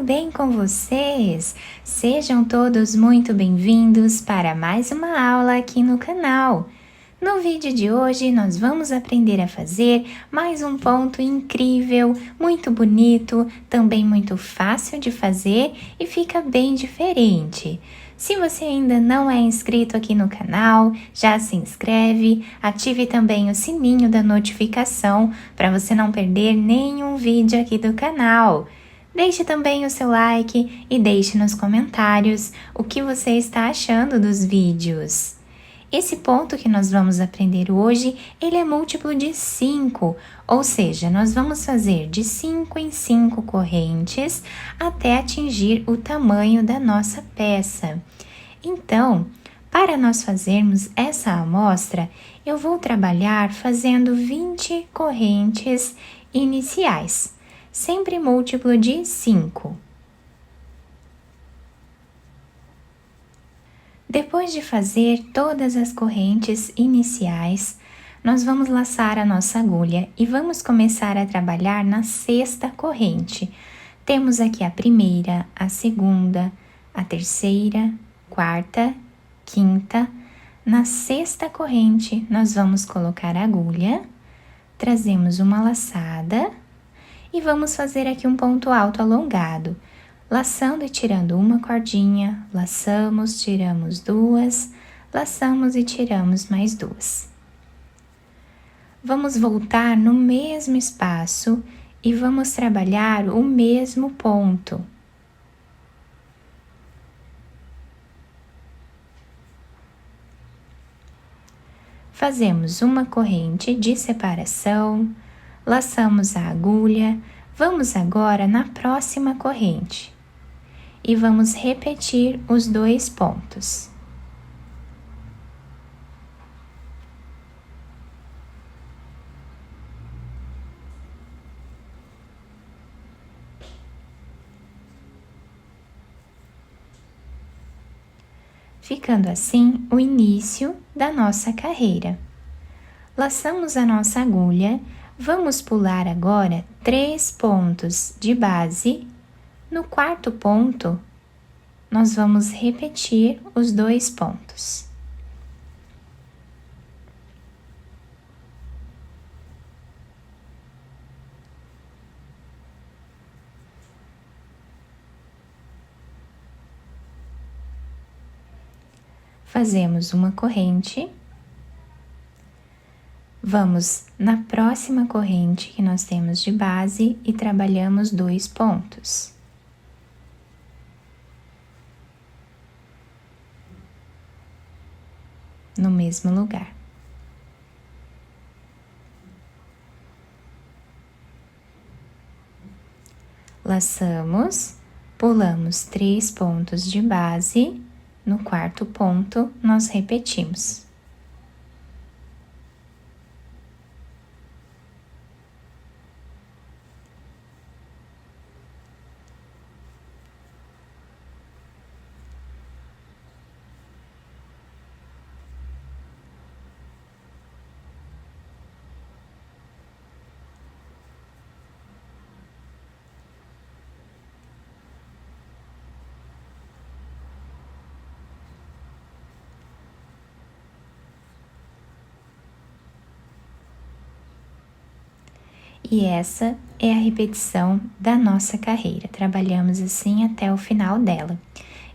bem com vocês? Sejam todos muito bem-vindos para mais uma aula aqui no canal. No vídeo de hoje, nós vamos aprender a fazer mais um ponto incrível, muito bonito, também muito fácil de fazer e fica bem diferente. Se você ainda não é inscrito aqui no canal, já se inscreve, ative também o sininho da notificação para você não perder nenhum vídeo aqui do canal. Deixe também o seu like e deixe nos comentários o que você está achando dos vídeos. Esse ponto que nós vamos aprender hoje, ele é múltiplo de 5, ou seja, nós vamos fazer de 5 em 5 correntes até atingir o tamanho da nossa peça. Então, para nós fazermos essa amostra, eu vou trabalhar fazendo 20 correntes iniciais, sempre múltiplo de 5. Depois de fazer todas as correntes iniciais, nós vamos laçar a nossa agulha e vamos começar a trabalhar na sexta corrente. Temos aqui a primeira, a segunda, a terceira, quarta, quinta. Na sexta corrente, nós vamos colocar a agulha, trazemos uma laçada e vamos fazer aqui um ponto alto alongado. Laçando e tirando uma cordinha, laçamos, tiramos duas, laçamos e tiramos mais duas. Vamos voltar no mesmo espaço e vamos trabalhar o mesmo ponto. Fazemos uma corrente de separação, laçamos a agulha, vamos agora na próxima corrente. E vamos repetir os dois pontos. Ficando assim o início da nossa carreira. Laçamos a nossa agulha, vamos pular agora 3 pontos de base. No quarto ponto, nós vamos repetir os 2 pontos. Fazemos uma corrente. Vamos na próxima corrente que nós temos de base e trabalhamos 2 pontos. No mesmo lugar. Laçamos, pulamos 3 pontos de base, no quarto ponto nós repetimos. E essa é a repetição da nossa carreira. Trabalhamos assim até o final dela.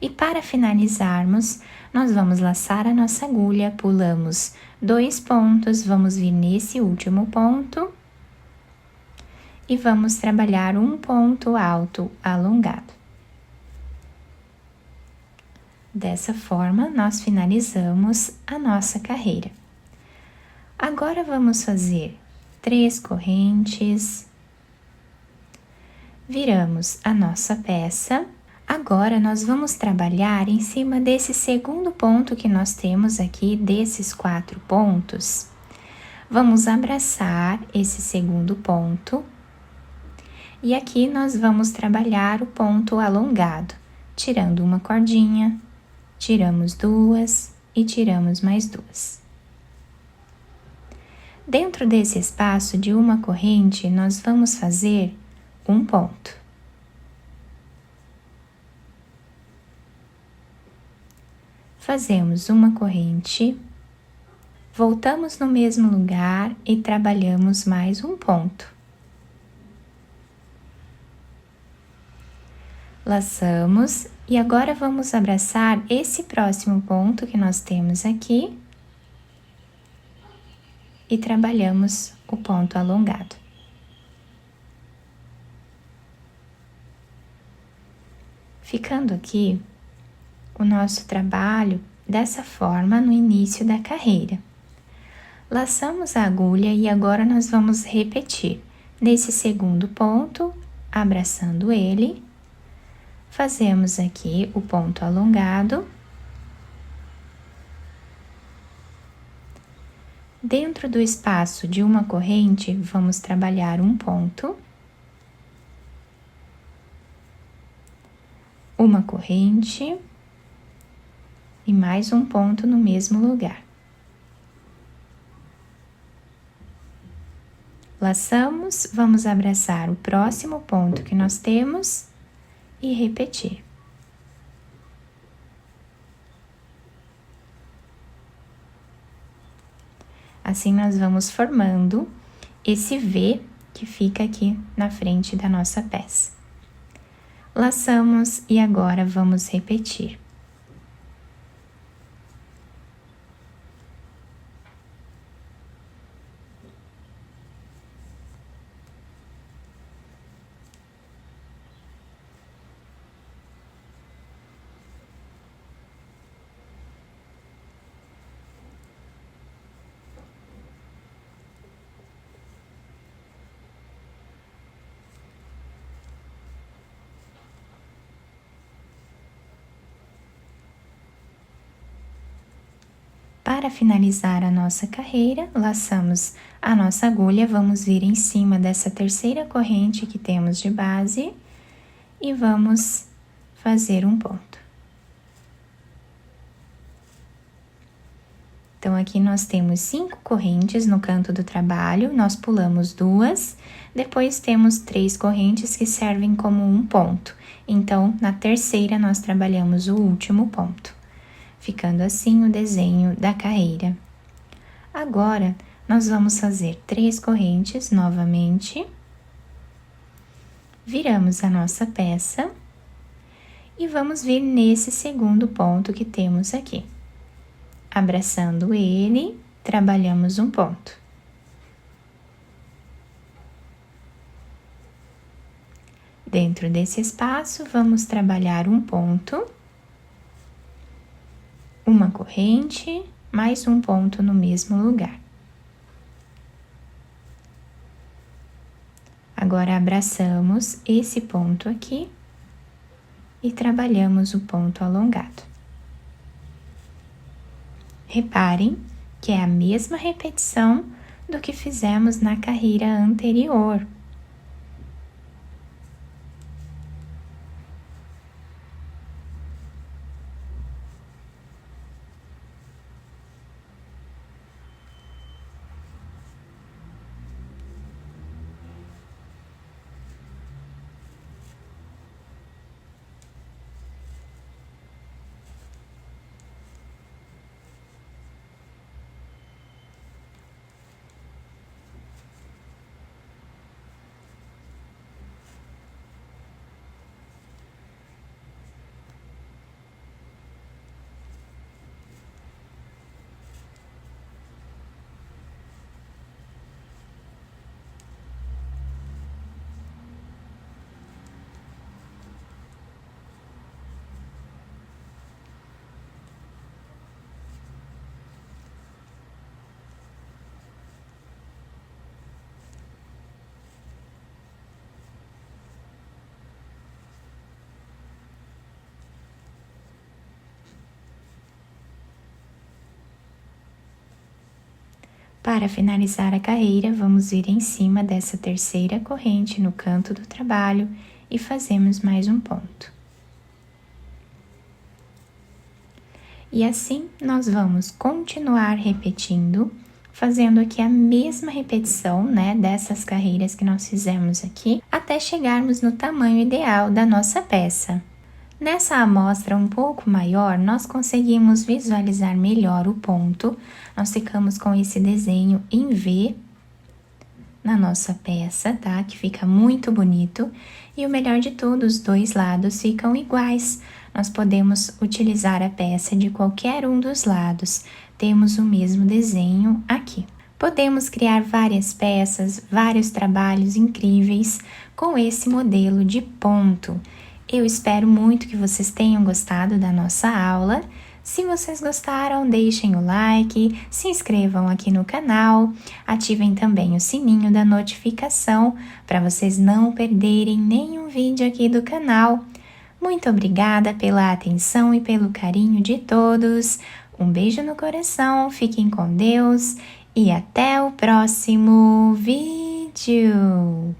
E para finalizarmos, nós vamos laçar a nossa agulha, pulamos 2 pontos, vamos vir nesse último ponto e vamos trabalhar um ponto alto alongado. Dessa forma, nós finalizamos a nossa carreira. Agora vamos fazer 3 correntes, viramos a nossa peça. Agora, nós vamos trabalhar em cima desse segundo ponto que nós temos aqui, desses 4 pontos. Vamos abraçar esse segundo ponto. E aqui nós vamos trabalhar o ponto alongado, tirando uma cordinha, tiramos 2 e tiramos mais 2. Dentro desse espaço de uma corrente, nós vamos fazer um ponto. fazemos uma corrente, voltamos no mesmo lugar e trabalhamos mais um ponto. Laçamos e agora vamos abraçar esse próximo ponto que nós temos aqui e trabalhamos o ponto alongado. Ficando aqui o nosso trabalho dessa forma no início da carreira. Laçamos a agulha e agora nós vamos repetir. Nesse segundo ponto, abraçando ele, fazemos aqui o ponto alongado. Dentro do espaço de uma corrente, vamos trabalhar um ponto, uma corrente e mais um ponto no mesmo lugar. Laçamos, vamos abraçar o próximo ponto que nós temos e repetir. Assim, nós vamos formando esse V que fica aqui na frente da nossa peça. Laçamos e agora vamos repetir. Para finalizar a nossa carreira, laçamos a nossa agulha, vamos vir em cima dessa terceira corrente que temos de base e vamos fazer um ponto. Então, aqui nós temos 5 correntes no canto do trabalho, nós pulamos 2, depois temos 3 correntes que servem como um ponto. Então, na terceira, nós trabalhamos o último ponto, ficando assim o desenho da carreira. Agora, nós vamos fazer 3 correntes novamente, viramos a nossa peça e vamos vir nesse segundo ponto que temos aqui. Abraçando ele, trabalhamos um ponto. Dentro desse espaço, vamos trabalhar um ponto, uma corrente, mais um ponto no mesmo lugar. Agora, abraçamos esse ponto aqui e trabalhamos o ponto alongado. Reparem que é a mesma repetição do que fizemos na carreira anterior. Para finalizar a carreira, vamos vir em cima dessa terceira corrente no canto do trabalho e fazemos mais um ponto. E assim, nós vamos continuar repetindo, fazendo aqui a mesma repetição, né, dessas carreiras que nós fizemos aqui, até chegarmos no tamanho ideal da nossa peça. Nessa amostra um pouco maior, nós conseguimos visualizar melhor o ponto. Nós ficamos com esse desenho em V na nossa peça, tá? Que fica muito bonito. E o melhor de tudo, os dois lados ficam iguais. Nós podemos utilizar a peça de qualquer um dos lados. Temos o mesmo desenho aqui. Podemos criar várias peças, vários trabalhos incríveis com esse modelo de ponto. Eu espero muito que vocês tenham gostado da nossa aula. Se vocês gostaram, deixem o like, se inscrevam aqui no canal, ativem também o sininho da notificação para vocês não perderem nenhum vídeo aqui do canal. Muito obrigada pela atenção e pelo carinho de todos. Um beijo no coração, fiquem com Deus e até o próximo vídeo!